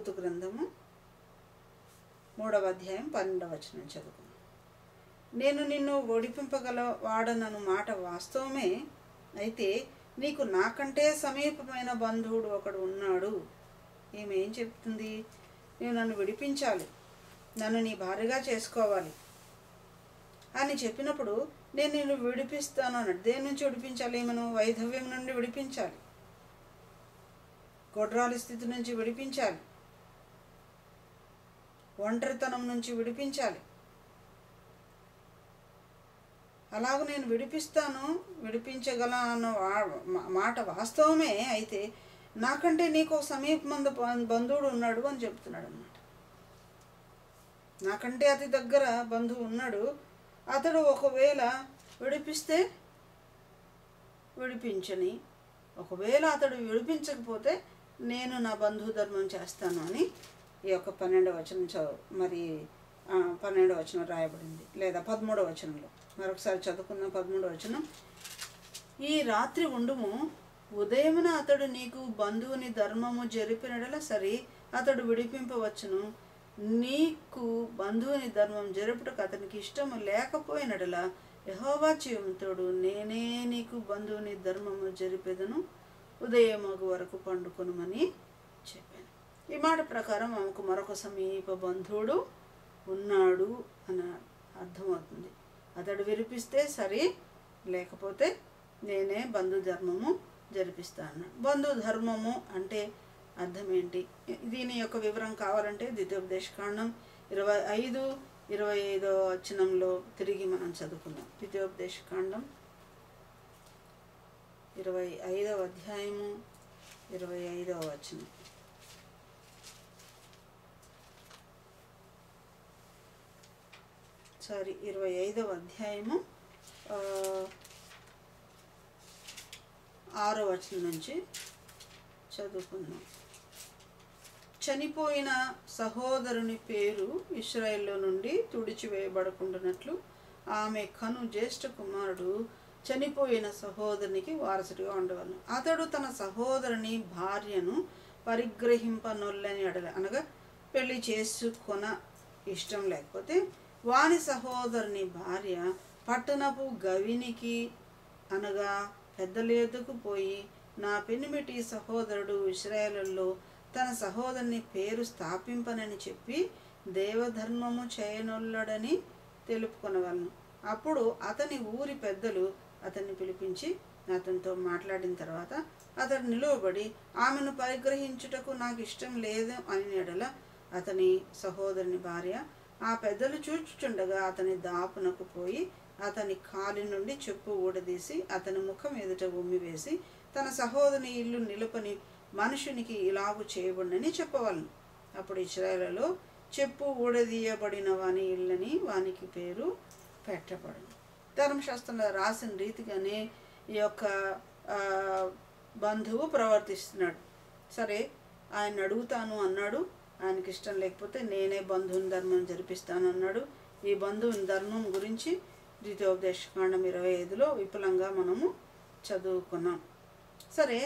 Ruth గ్రంథము 3వ అధ్యాయం 12వ వచనం చదువుకుందాం. నేను నిన్ను ఓడిపింపగల వాడనను మాట వాస్తవమే, అయితే నీకు నాకంటే సమీపమైన బంధువుడు ఒకడు ఉన్నాడు. ఈమె ఏం చెప్తుంది? నువ్వు నన్ను విడిపించాలి, నన్ను నీ భార్యగా చేసుకోవాలి అని చెప్పినప్పుడు నేను నిన్ను విడిపిస్తాను అన్నాడు. దేని నుంచి విడిపించాలి? మనం వైధవ్యం నుండి విడిపించాలి, గొడ్రాలి స్థితి నుంచి విడిపించాలి, ఒంటరితనం నుంచి విడిపించాలి. అలాగూ నేను విడిపిస్తాను, విడిపించగల అన్న మాట వాస్తవమే, అయితే నాకంటే నీకు ఒక సమీపమంద బంధువుడు ఉన్నాడు అని చెప్తున్నాడు అన్నమాట. నాకంటే అతి దగ్గర బంధువు ఉన్నాడు, అతడు ఒకవేళ విడిపిస్తే విడిపించని, ఒకవేళ అతడు విడిపించకపోతే నేను నా బంధువు ధర్మం చేస్తాను అని ఈ యొక్క 12వ వచనం 12వ వచనం రాయబడింది, లేదా 13వ వచనంలో. మరొకసారి చదువుకుందాం. 13వ వచనం. ఈ రాత్రి ఉండుము, ఉదయమున అతడు నీకు బంధువుని ధర్మము జరిపినడల సరి అతడు విడిపింపవచ్చును. నీకు బంధువుని ధర్మం జరుపుటకు అతనికి ఇష్టము లేకపోయినడల యెహోవా జీవంతోడు నేనే నీకు బంధువుని ధర్మము జరిపేదను, ఉదయమగు వరకు పండుకొనుమని చెప్పాను. ఈ మాట ప్రకారం ఆమెకు మరొక సమీప బంధువుడు ఉన్నాడు అని అర్థమవుతుంది. అతడు విడిపిస్తే సరే, లేకపోతే నేనే బంధు ధర్మము జరిపిస్తా అన్నాడు. బంధు ధర్మము అంటే అర్థం ఏంటి? దీని యొక్క వివరం కావాలంటే ద్వితీయోపదేశకాండం 25-25వ వచనంలో తిరిగి మనం చదువుకుందాం. ద్వితీయోపదేశకాండం 25వ అధ్యాయము 25వ వచనం. సారీ 25వ అధ్యాయము 6వ వచనం నుంచి చదువుకుందాం. చనిపోయిన సహోదరుని పేరు ఇశ్రాయేల్లో నుండి తుడిచివేయబడకుండానట్లు ఆమె కను జ్యేష్ఠ కుమారుడు చనిపోయిన సహోదరునికి వారసుడిగా ఉండవలను. అతడు తన సహోదరుని భార్యను పరిగ్రహింపనొల్లని ఎడల, అనగా పెళ్లి చేసుకొన ఇష్టం లేకపోతే, వాని సహోదరుని భార్య పట్టణపు గవినికి అనగా పెద్దలేదుకు పోయి, నా పెనిమిటి సహోదరుడు ఇశ్రాయేలులో తన సహోదరుని పేరు స్థాపింపనని చెప్పి దేవధర్మము చేయనొల్లడని తెలుపుకొనవలను. అప్పుడు అతని ఊరి పెద్దలు అతన్ని పిలిపించి అతనితో మాట్లాడిన తర్వాత అతడు నిలువబడి, ఆమెను పరిగ్రహించుటకు నాకు ఇష్టం లేదు అని ఎడల అతని సహోదరుని భార్య ఆ పెద్దలు చూచుచుండగా అతని దాపునకు పోయి అతని కాలి నుండి చెప్పు ఊడదీసి అతని ముఖం ఎదుట ఉమ్మివేసి, తన సహోదరుని ఇల్లు నిలుపని మనుషునికి ఇలాగు చేయబడినని చెప్పవలను. అప్పుడు ఇశ్రాయేలులో చెప్పు ఊడదీయబడిన వాని ఇళ్ళని వానికి పేరు పెట్టబడును. ధర్మశాస్త్రంలో రాసిన రీతిగానే ఈ యొక్క బంధువు ప్రవర్తిస్తున్నాడు. సరే, ఆయన అడుగుతాను అన్నాడు, ఆయనకి ఇష్టం లేకపోతే నేనే బంధువుని ధర్మం జరిపిస్తాను అన్నాడు. ఈ బంధువుని ధర్మం గురించి ద్వితీయోపదేశకాండం 25లో విపులంగా మనము చదువుకున్నాం. సరే,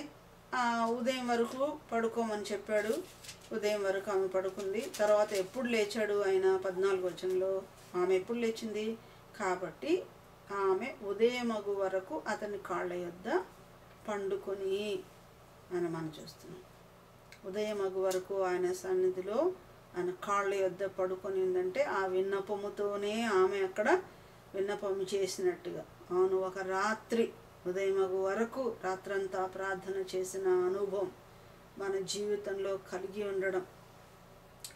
ఉదయం వరకు పడుకోమని చెప్పాడు. ఉదయం వరకు ఆమె పడుకుంది. తర్వాత ఎప్పుడు లేచాడు ఆయన? 14వ వచనంలో ఆమె ఎప్పుడు లేచింది? కాబట్టి ఆమె ఉదయమగు వరకు అతని కాళ్ళ యొద్ద పండుకొని అని మనం చూస్తున్నాం. ఉదయమగు వరకు ఆయన సన్నిధిలో ఆయన కాళ్ళ యొద్ద పడుకొని ఉందంటే ఆ విన్నపముతోనే ఆమె అక్కడ విన్నపము చేసినట్టుగా. అవును, ఒక రాత్రి ఉదయమగు వరకు రాత్రంతా ప్రార్థన చేసిన అనుభవం మన జీవితంలో కలిగి ఉండడం,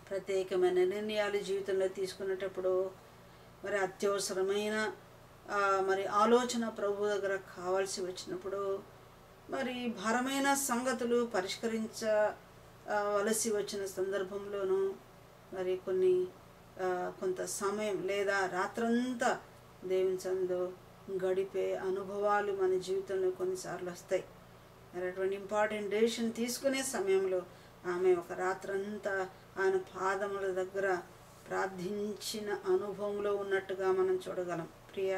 ప్రత్యేకమైన నిర్ణయాలు జీవితంలో తీసుకునేటప్పుడు మరి అత్యవసరమైన ఆలోచన ప్రభు దగ్గర కావాల్సి వచ్చినప్పుడు, మరి భారమైన సంగతులు పరిష్కరించవలసి వచ్చిన సందర్భంలోనూ మరి కొంత సమయం లేదా రాత్రంతా దేవుని సన్నిధిలో గడిపే అనుభవాలు మన జీవితంలో కొన్నిసార్లు వస్తాయి. మరి అటువంటి ఇంపార్టెంట్ డెసిషన్ తీసుకునే సమయంలో ఆమె ఒక రాత్రంతా ఆయన పాదముల దగ్గర ప్రార్థించిన అనుభవంలో ఉన్నట్టుగా మనం చూడగలం. ప్రియ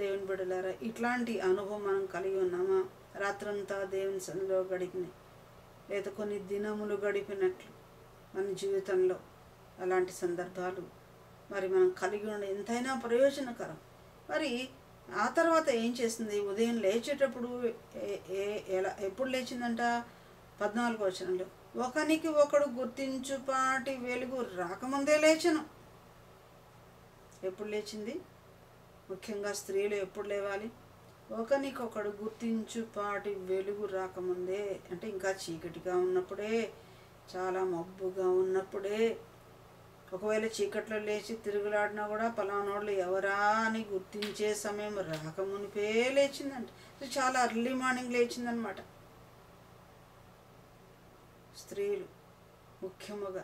దేవుని బిడ్డలారా, ఇట్లాంటి అనుభవం మనం కలిగి ఉన్నామా? రాత్రంతా దేవుని సన్నిధిలో గడిపినాయి, లేదా కొన్ని దినములు గడిపినట్లు మన జీవితంలో అలాంటి సందర్భాలు మరి మనం కలిగి ఉండే ఎంతైనా ప్రయోజనకరం. మరి ఆ తర్వాత ఏం చేసింది? ఉదయం లేచేటప్పుడు ఎప్పుడు లేచిందంట? 14వ వచనంలో, ఒకనికి ఒకడు గుర్తించుపాటి వెలుగు రాకముందే లేచను. ఎప్పుడు లేచింది? ముఖ్యంగా స్త్రీలు ఎప్పుడు లేవాలి? ఒకనికొకడు గుర్తించుపాటి వెలుగు రాకముందే. అంటే ఇంకా చీకటిగా ఉన్నప్పుడే, చాలా మబ్బుగా ఉన్నప్పుడే. ఒకవేళ చీకట్లో లేచి తిరుగులాడినా కూడా పలానోళ్ళు ఎవరా అని గుర్తించే సమయం రాకమునిపే లేచిందంట. చాలా అర్లీ మార్నింగ్ లేచిందనమాట. స్త్రీలు ముఖ్యముగా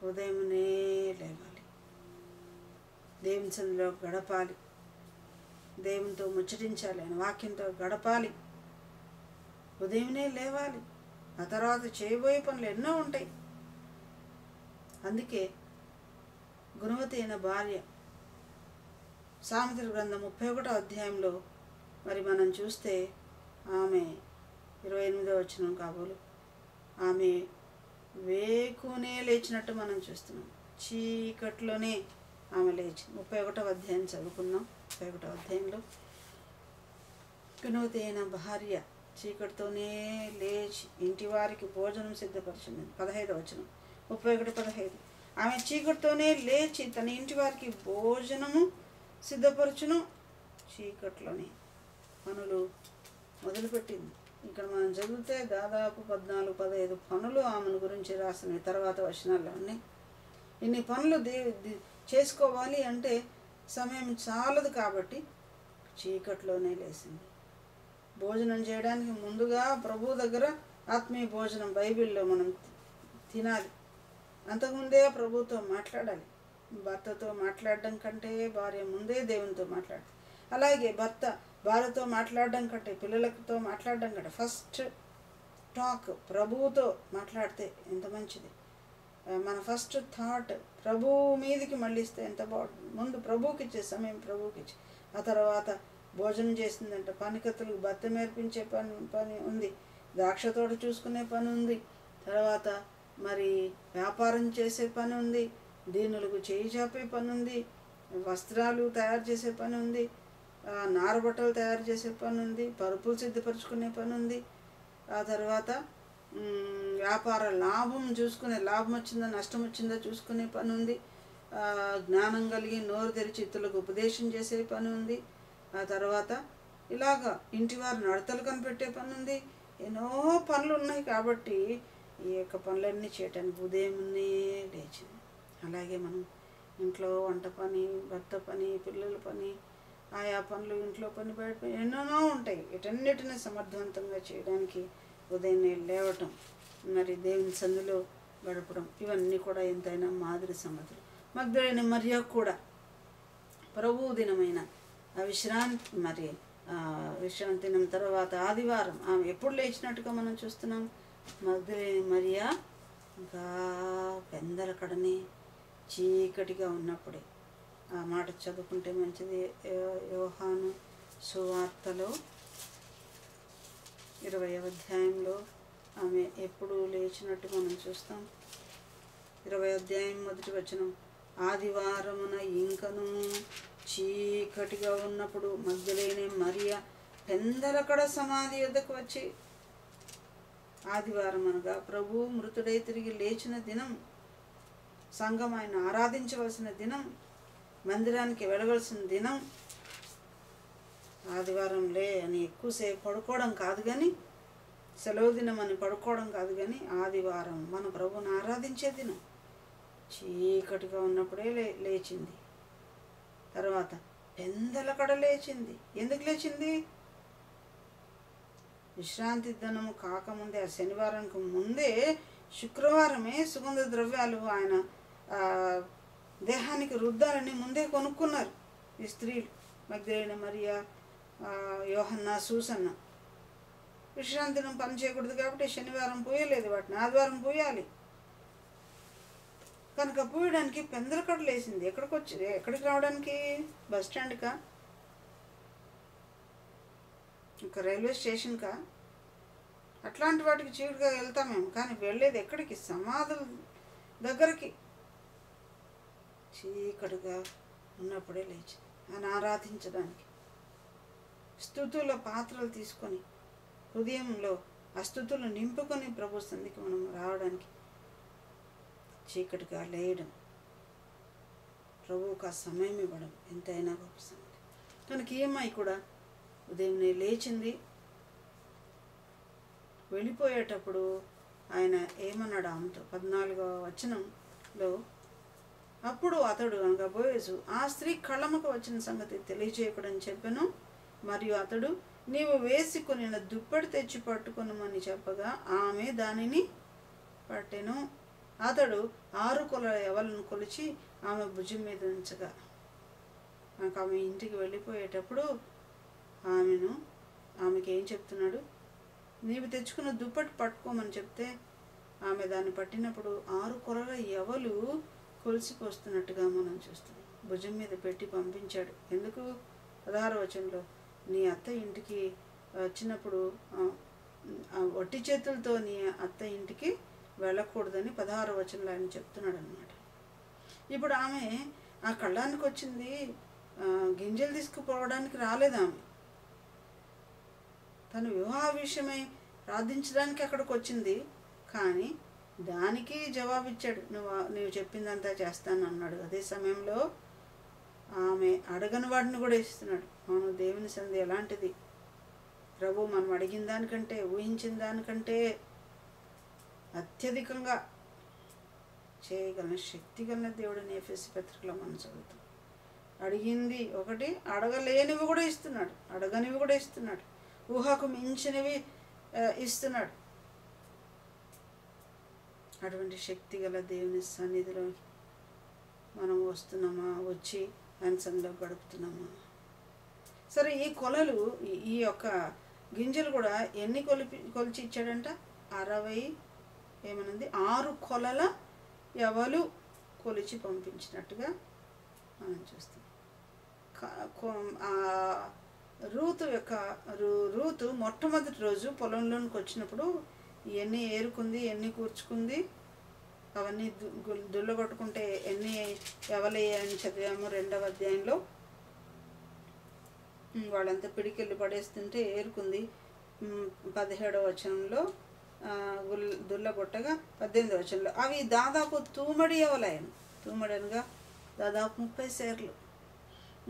ఉదయమునే లేవాలి, దేవుని సన్నిధిలో గడపాలి, దేవునితో ముచ్చటించాలి, ఆయన వాక్యంతో గడపాలి, ఉదయమునే లేవాలి. ఆ తర్వాత చేయబోయే పనులు ఎన్నో ఉంటాయి. అందుకే గుణవతి అయిన భార్య, సామెతల గ్రంథం 31వ అధ్యాయంలో మరి మనం చూస్తే ఆమె 28వ వచనం కాబోలు, ఆమె వేకునే లేచినట్టు మనం చూస్తున్నాం. చీకట్లోనే ఆమె లేచి 31వ అధ్యాయం చదువుకున్నాం. 31వ అధ్యాయంలో గుణవతి అయిన భార్య చీకటితోనే లేచి ఇంటి వారికి భోజనం సిద్ధపరిచింది. 15వ వచనం 31:15. ఆమె చీకటితోనే లేచి తన ఇంటి వారికి భోజనము సిద్ధపరచును. చీకట్లోనే పనులు మొదలుపెట్టింది. ఇక్కడ మనం చదివితే దాదాపు 14-15 పనులు ఆమెను గురించి రాసినవి తర్వాత వచనాల్లో ఉన్నాయి. ఇన్ని పనులు చేసుకోవాలి అంటే సమయం చాలదు కాబట్టి చీకట్లోనే లేచింది. భోజనం చేయడానికి ముందుగా ప్రభు దగ్గర ఆత్మీయ భోజనం బైబిల్లో మనం తినాలి. అంతకుముందే ప్రభుతో మాట్లాడాలి. భర్తతో మాట్లాడడం కంటే భార్య ముందే దేవునితో మాట్లాడాలి. అలాగే భర్త భార్యతో మాట్లాడడం కంటే, పిల్లలతో మాట్లాడడం కంటే ఫస్ట్ టాక్ ప్రభువుతో మాట్లాడితే ఎంత మంచిది. మన ఫస్ట్ థాట్ ప్రభువు మీదకి మళ్ళిస్తే ఎంత బాగుంటుంది. ముందు ప్రభువుకి ఇచ్చే సమయం ప్రభువుకి ఇచ్చి, ఆ తర్వాత భోజనం చేసిందంట. పనికత్తులకు భర్త నేర్పించే పని ఉంది, ద్రాక్ష తోట చూసుకునే పని ఉంది, తర్వాత మరి వ్యాపారం చేసే పని ఉంది, దీనులకు చేయి చాపే పని ఉంది, వస్త్రాలు తయారు చేసే పని ఉంది, నారబట్టలు తయారు చేసే పని ఉంది, పరుపులు సిద్ధపరచుకునే పని ఉంది, ఆ తర్వాత వ్యాపార లాభం చూసుకునే, లాభం వచ్చిందా నష్టం వచ్చిందా చూసుకునే పని ఉంది, జ్ఞానం కలిగి నోరు తెరిచి ఇతరులకు ఉపదేశం చేసే పని ఉంది, ఆ తర్వాత ఇలాగా ఇంటివారు నడతలు కనిపెట్టే పని ఉంది. ఎన్నో పనులు ఉన్నాయి. కాబట్టి ఈ యొక్క పనులన్నీ చేయటానికి ఉదయమునే లేచింది. అలాగే మనం ఇంట్లో వంట పని, భర్త పని, పిల్లల పని, ఆయా పనులు, ఇంట్లో పని, బయట పని ఎన్నో ఉంటాయి. వీటన్నిటిని సమర్థవంతంగా చేయడానికి ఉదయాన్నే లేవటం, మరి దేవుని సన్నిధిలో గడపడం, ఇవన్నీ కూడా ఎంతైనా మాదిరి సంగతులు. మగ్దలేని మరియ కూడా ప్రభువు దినమైన విశ్రాంతి దినం తర్వాత ఆదివారం ఆమె ఎప్పుడు లేచినట్టుగా మనం చూస్తున్నాం. మగ్దలేని మరియా ఇంకా పెందల కడనే చీకటిగా ఉన్నప్పుడే, ఆ మాట చదువుకుంటే మంచిది. యోహాను సువార్తలో 20వ అధ్యాయంలో ఆమె ఎప్పుడు లేచినట్టు మనం చూస్తాం. 20వ అధ్యాయం 1వ వచనం, ఆదివారమున ఇంకను చీకటిగా ఉన్నప్పుడు మగ్దలేని మరియ పెందలకడ సమాధి యొద్దకు వచ్చి, ఆదివారం అనగా ప్రభు మృతుడై తిరిగి లేచిన దినం, సంఘం ఆయన ఆరాధించవలసిన దినం, మందిరానికి వెళ్ళవలసిన దినం. ఆదివారం లే అని ఎక్కువసేపు పడుకోవడం కాదు కానీ, సెలవు దినం అని పడుకోవడం కాదు కానీ, ఆదివారం మన ప్రభుని ఆరాధించే దినం. చీకటిగా ఉన్నప్పుడే లేచింది. తర్వాత పెందలకడ లేచింది. ఎందుకు లేచింది? విశ్రాంతి దినము కాకముందే, ఆ శనివారానికి ముందే శుక్రవారమే సుగంధ ద్రవ్యాలు ఆయన దేహానికి రుద్దాలని ముందే కొనుక్కున్నారు ఈ స్త్రీలు. మగ్దలేని మరియా, యోహన్నా, సూసన్న. విశ్రాంతి దినం పని చేయకూడదు కాబట్టి శనివారం పూయలేదు, వాటిని ఆదివారం పూయాలి. కనుక పూయడానికి పెందలకడ లేచింది. ఎక్కడికి రావడానికి? బస్ స్టాండ్కా, ఇంకా రైల్వే స్టేషన్కా, అట్లాంటి వాటికి చీకటిగా వెళ్తామేమో. కానీ వెళ్ళేది ఎక్కడికి? సమాధుల దగ్గరికి చీకటిగా ఉన్నప్పుడే లేచింది ఆయన ఆరాధించడానికి. స్తుతుల పాత్రలు తీసుకొని హృదయంలో ఆ స్థుతులు నింపుకొని ప్రభు సన్నిధికి మనం రావడానికి చీకటిగా లేయడం, ప్రభువుకు ఆ సమయం ఇవ్వడం ఎంతైనా గొప్ప సంగతి. కనుక ఈ అమ్మాయి కూడా ఉదయం లేచింది. వెళ్ళిపోయేటప్పుడు ఆయన ఏమన్నాడు ఆమెతో 14వ వచనంలో, అప్పుడు అతడు అనగా బోయజు ఆ స్త్రీ కళ్ళముకు వచ్చిన సంగతి తెలియజేయకూడని చెప్పెను. మరియు అతడు నీవు వేసుకొనిన దుప్పటి తెచ్చి పట్టుకొనమని చెప్పగా ఆమె దానిని పట్టెను. అతడు 6 కొలల యవలను కొలిచి ఆమె భుజం మీద ఉంచగా, ఆమె ఇంటికి వెళ్ళిపోయేటప్పుడు ఆమెకి ఏం చెప్తున్నాడు? నీవు తెచ్చుకున్న దుప్పటి పట్టుకోమని చెప్తే ఆమె దాన్ని పట్టినప్పుడు 6 కొలల యవలు కొలిసిపోస్తున్నట్టుగా మనం చూస్తున్నాం. భుజం మీద పెట్టి పంపించాడు. ఎందుకు? 16వ వచనంలో నీ అత్త ఇంటికి వచ్చినప్పుడు ఒట్టి చేతులతో నీ అత్త ఇంటికి వెళ్ళకూడదని 16వ వచనంలో ఆయన చెప్తున్నాడు అనమాట. ఇప్పుడు ఆమె ఆ కళ్ళానికి వచ్చింది, గింజలు తీసుకుపోవడానికి రాలేదు. ఆమె తను వివాహ విషయమై ప్రార్థించడానికి అక్కడికి వచ్చింది. కానీ దానికి జవాబిచ్చాడు, నువ్వు చెప్పిందంతా చేస్తాను అన్నాడు. అదే సమయంలో ఆమె అడగని వాడిని కూడా ఇస్తున్నాడు. అవును, దేవుని సంధి ఎలాంటిది? ప్రభు మనం అడిగిన దానికంటే, ఊహించిన దానికంటే అత్యధికంగా చేయగలన శక్తి కలిగిన దేవుడిని ఎఫెసీ పత్రికలో మనం చదువుతాం. అడిగింది ఒకటి, అడగలేనివి కూడా ఇస్తున్నాడు, అడగనివి కూడా ఇస్తున్నాడు, ఊహకు మించినవి ఇస్తున్నాడు. అటువంటి శక్తి గల దేవుని సన్నిధిలో మనం వస్తున్నామా, వచ్చి ఆయన సన్నిధిలో గడుపుతున్నామా? సరే, ఈ కొలలు, ఈ యొక్క గింజలు కూడా ఎన్ని కొలిచి ఇచ్చాడంట? 6 కొలల యవలు కొలిచి పంపించినట్టుగా మనం చూస్తాం. రూతు మొట్టమొదటి రోజు పొలంలోనికి వచ్చినప్పుడు ఎన్ని ఏరుకుంది, ఎన్ని కూర్చుకుంది, అవన్నీ దుల్లగొట్టుకుంటే ఎన్ని ఎవలే అని చదివాము 2వ అధ్యాయంలో. వాళ్ళంతా పిడికెళ్ళి పడేస్తుంటే ఏరుకుంది. 17వ వచనంలో దుల్లగొట్టగా 18వ వచనంలో అవి దాదాపు తూమడి ఎవలాయను. తూమడి అనగా దాదాపు 30 సేర్లు.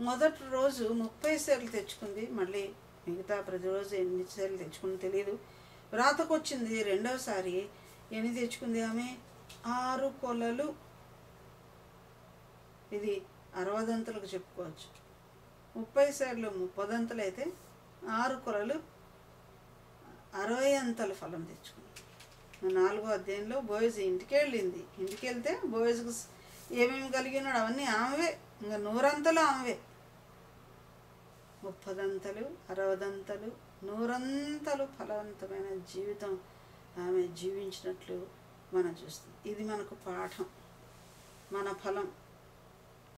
మొదటి రోజు 30 సేర్లు తెచ్చుకుంది. మళ్ళీ మిగతా ప్రతిరోజు ఎన్ని సేర్లు తెచ్చుకుంది తెలియదు. రాతకు వచ్చింది రెండవసారి ఎన్ని తెచ్చుకుంది ఆమె? 6 కొలలు. ఇది 60 దంతలకు చెప్పుకోవచ్చు. 30 సేర్లు 30 దంతలు అయితే 6 కొలలు 60 అంతల ఫలం తెచ్చుకుంది. 4వ అధ్యాయంలో బోయజు ఇంటికి వెళ్ళింది. ఇంటికి వెళ్తే బోయజుకు ఏమేమి కలిగి ఉన్నాడు అవన్నీ ఆమెవే. ఇంకా 100 అంతలు ఆమెవే. 30 దంతలు, 60 దంతలు, 100 అంతలు ఫలవంతమైన జీవితం ఆమె జీవించినట్లు మనం చూస్తాం. ఇది మనకు పాఠం. మన ఫలం